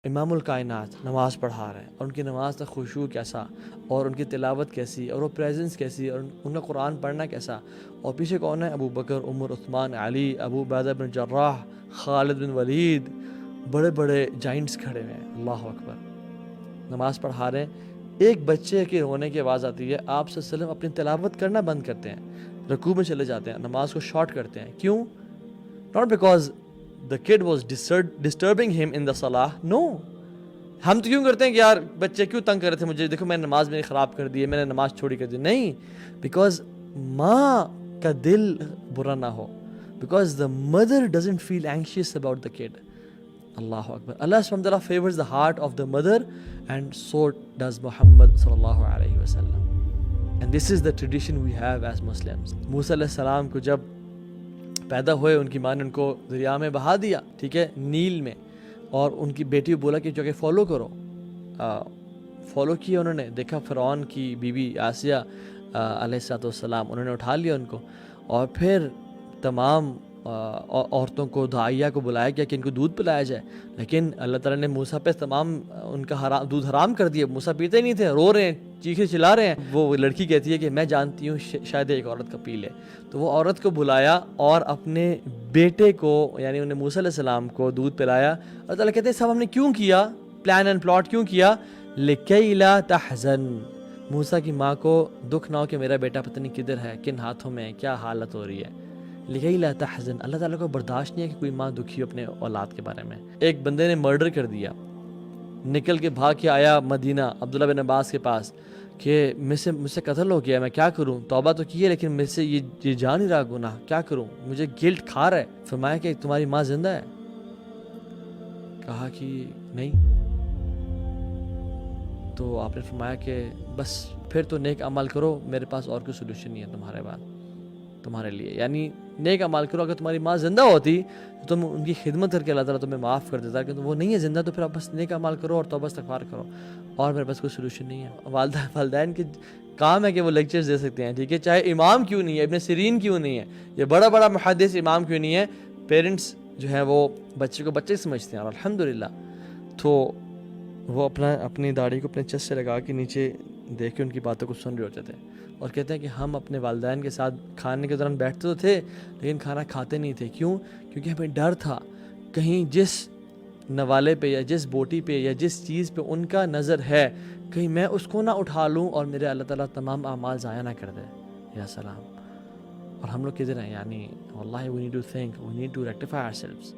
امام الکائنات نماز پڑھا رہے ہیں اور ان کی نماز کا خشوع کیسا اور ان کی تلاوت کیسی اور وہ پریزنس کیسی اور ان کا قرآن پڑھنا کیسا، اور پیچھے کون ہے؟ ابو بکر، عمر، عثمان، علی، ابو عبیدہ بن جراح، خالد بن ولید، بڑے بڑے جائنٹس کھڑے ہوئے ہیں. اللہ اکبر. نماز پڑھا رہے ہیں، ایک بچے کے رونے کی آواز آتی ہے، آپ صلی اللہ علیہ وسلم اپنی تلاوت کرنا بند کرتے ہیں، رکوع میں چلے جاتے ہیں، نماز کو شارٹ کرتے ہیں. کیوں؟ not because the kid was disturbing him in the salah. no. ہم تو کیوں کرتے ہیں کہ یار بچے کیوں تنگ کر رہے تھے مجھے، دیکھو میں نے نماز میں خراب کر دی ہے، میں نے نماز چھوڑی کر دی. نہیں، بیکاز ماں کا دل برا نہ ہو، because the mother doesn't feel anxious about the kid. اللہ اکبر. اللہ سبحانہ وتعالیٰ favors the heart of the mother and so does Muhammad صلی اللہ علیہ وسلم. And this is the tradition we have as Muslims. موسیٰ علیہ السلام کو جب پیدا ہوئے ان کی ماں نے ان کو دریا میں بہا دیا، ٹھیک ہے، نیل میں، اور ان کی بیٹی کو بولا کہ جو کہ فالو کرو. فالو کیا انہوں نے، دیکھا فرعون کی بیوی آسیہ علیہ السلام، انہوں نے اٹھا لیا ان کو، اور پھر تمام عورتوں کو، دعائیہ کو بلایا گیا کہ ان کو دودھ پلایا جائے. لیکن اللہ تعالیٰ نے موسیٰ پہ تمام ان کا دودھ حرام کر دیا. موسیٰ پیتے ہی نہیں تھے، رو رہے ہیں، چیخے چلا رہے ہیں. وہ لڑکی کہتی ہے کہ میں جانتی ہوں شاید ایک عورت کا پی لے. تو وہ عورت کو بلایا اور اپنے بیٹے کو، یعنی انہیں موسیٰ علیہ السلام کو دودھ پلایا. اللہ تعالیٰ کہتے ہیں سب ہم نے کیوں کیا، پلان اینڈ پلاٹ کیوں کیا؟ لِكَيْ لَا تَحْزَنْ. موسیٰ کی ماں کو دکھ نہ ہو کہ میرا بیٹا پتہ نہیں کدھر ہے، کن ہاتھوں میں، کیا حالت ہو رہی ہے. لِكَيْ لَا تَحْزَنْ. اللہ تعالیٰ کو برداشت نہیں ہے کہ کوئی ماں دکھی ہو اپنے اولاد کے بارے میں. ایک بندے نے مرڈر کر دیا، نکل کے بھاگ کے آیا مدینہ عبداللہ بن عباس کے پاس کہ مجھ سے قتل ہو گیا، میں کیا کروں؟ توبہ تو کی ہے لیکن مجھ سے یہ جا نہیں رہا گناہ، کیا کروں؟ مجھے گلٹ کھا رہا ہے. فرمایا کہ تمہاری ماں زندہ ہے؟ کہا کہ نہیں. تو آپ نے فرمایا کہ بس پھر تو نیک عمل کرو، میرے پاس اور کوئی سولوشن نہیں ہے تمہارے لیے. یعنی نیک عمل کرو. اگر تمہاری ماں زندہ ہوتی تو تم ان کی خدمت کر کے اللہ تعالیٰ تمہیں معاف کر دیتا، کہ وہ نہیں ہے زندہ تو پھر آپ بس نیک عمل کرو اور توبہ استغفار کرو، اور میرے پاس کوئی سولوشن نہیں ہے. والدین کے کام ہے کہ وہ لیکچرز دے سکتے ہیں، ٹھیک ہے، چاہے امام کیوں نہیں ہے، ابن سیرین کیوں نہیں ہے، یہ بڑا محدث امام کیوں نہیں ہے، پیرنٹس جو ہیں وہ بچے کو بچے سمجھتے ہیں. اور الحمدللہ تو وہ اپنی داڑھی کو اپنے چیسٹ سے لگا کے نیچے دیکھ کے ان کی باتوں کو سن رہے ہوتے تھے، اور کہتے ہیں کہ ہم اپنے والدین کے ساتھ کھانے کے دوران بیٹھتے تو تھے لیکن کھانا کھاتے نہیں تھے. کیوں؟ کیونکہ ہمیں ڈر تھا کہیں جس نوالے پہ یا جس بوٹی پہ یا جس چیز پہ ان کا نظر ہے، کہیں میں اس کو نہ اٹھا لوں اور میرے اللہ تعالیٰ تمام اعمال ضائع نہ کر دے. یا سلام. اور ہم لوگ کدھر ہیں؟ یعنی واللہ we need to think, we need to rectify ourselves.